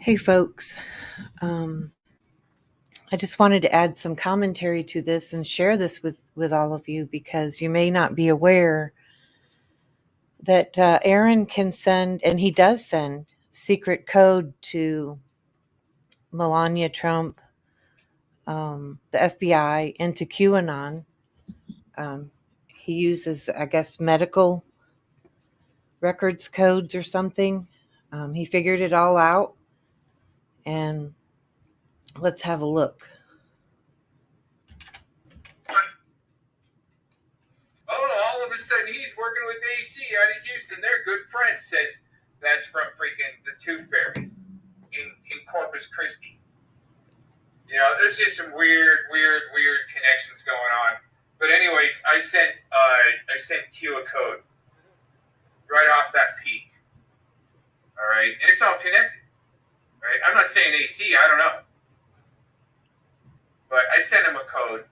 Hey, folks. Um, I just wanted to add some commentary to this and share this with all of you because you may not be aware that Aaron can send, and he does send, secret code to Melania Trump, the FBI, and to QAnon. He uses, I guess, medical records codes or something. He figured it all out, and let's have a look. All of a sudden he's working with AC out of Houston. Their good friend says that's from freaking the Tooth Fairy in Corpus Christi. You know, there's just some weird connections going on. But anyways, I sent Q a code right off that peak. All right, and it's all connected. Right, I'm not saying AC. I don't know, but I sent him a code,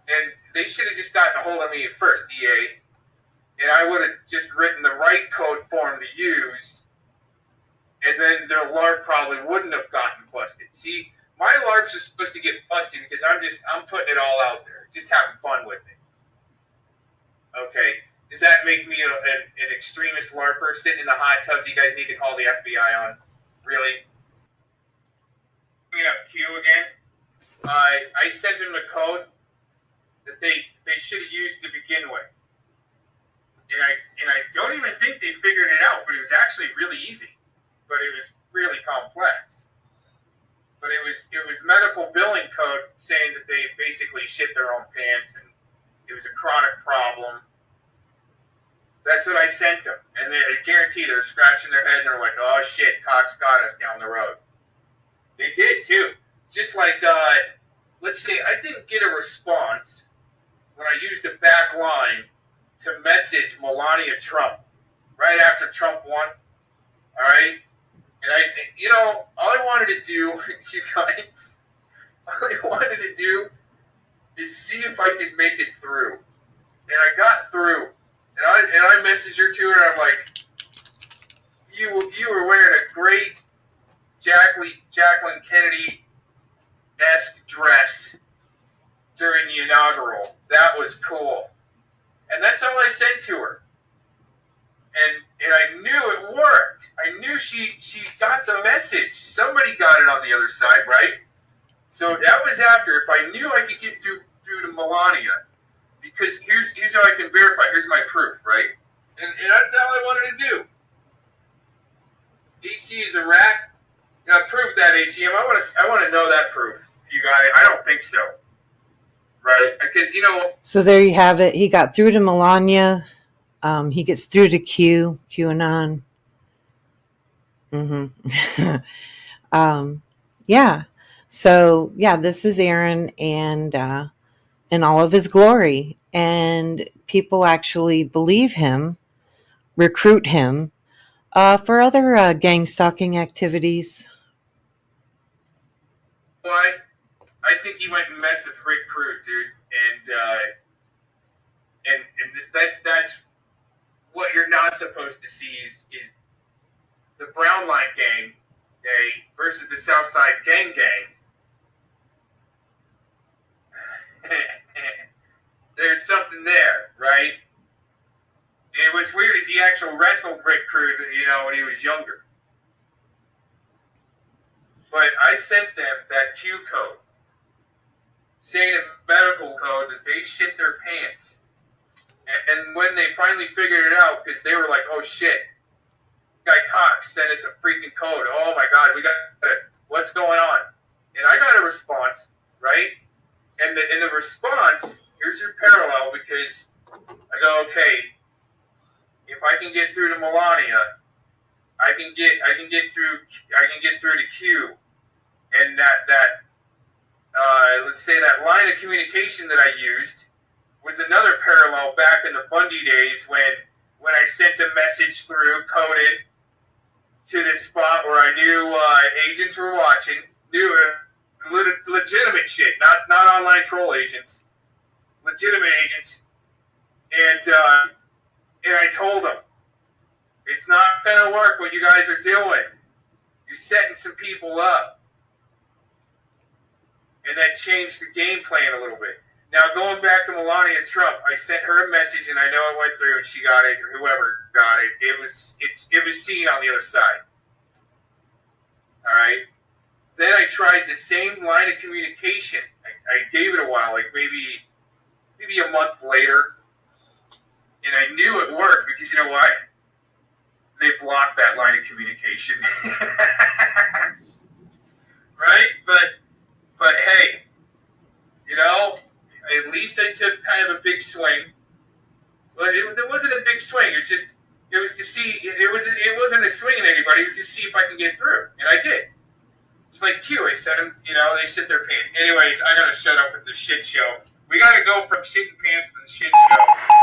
and they should have just gotten a hold of me at first, DA. And I would have just written the right code for them to use, and then their LARP probably wouldn't have gotten busted. See, my LARPs are supposed to get busted because I'm putting it all out there, just having fun with it. Okay, does that make me an extremist LARPer sitting in the hot tub? Do you guys need to call the FBI on? Really? Bring up Q again. I sent them a code that they should have used to begin with. And I don't even think they figured it out, but it was actually really easy. But it was really complex. But it was medical billing code saying that they basically shit their own pants and it was a chronic problem. That's what I sent them. And I guarantee they're scratching their head and they're like, oh shit, Cox got us down the road. They did too. Just like, let's say I didn't get a response when I used the back line to message Melania Trump right after Trump won. All right. And all I wanted to do, you guys, all I wanted to do is see if I could make it through. And I got through. And I messaged her too, and I'm like, you were wearing a great Jacqueline Kennedy-esque dress during the inaugural. That was cool. And that's all I said to her. And I knew it worked. I knew she got the message. Somebody got it on the other side, right? So that was after. If I knew I could get through to Melania, because here's how I can verify. Here's my proof, right? And that's all I wanted to do. AC is a rat. Now prove that, AGM. I want to know that proof. If you got it, I don't think so. Right? Because So there you have it. He got through to Melania. He gets through to QAnon. Yeah. So yeah, this is Aaron and in all of his glory, and people actually believe him, recruit him for other gang stalking activities. Why? I think he went and messed with Rick Crew, dude, and that's what you're not supposed to see is the Brown Line Gang, okay, versus the Southside Gang. There's something there, right? And what's weird is he actually wrestled Rick Crew, when he was younger. But I sent them that Q code, saying a medical code that they shit their pants. And when they finally figured it out, because they were like, oh shit, guy Cox sent us a freaking code. Oh my God, we got it. What's going on? And I got a response, right? And the response, here's your parallel, because I go, okay, if I can get through to Melania, I can get through to Q, and that let's say that line of communication that I used was another parallel back in the Bundy days when I sent a message through coded to this spot where I knew agents were watching, legitimate shit, not online troll agents, legitimate agents, and I told them, it's not gonna work what you guys are doing. You're setting some people up. And that changed the game plan a little bit. Now, going back to Melania Trump, I sent her a message, and I know it went through, and she got it, or whoever got it. It was seen on the other side. All right? Then I tried the same line of communication. I gave it a while, like maybe a month later, and I knew it worked because you know why? They blocked that line of communication. Right? But hey, you know, at least I took kind of a big swing. But it wasn't a big swing. It was to see. It wasn't a swing at anybody. It was to see if I can get through, and I did. It's like Q. I said them. You know, they shit their pants. Anyways, I gotta shut up with this shit show. We gotta go from shitting pants to the shit show.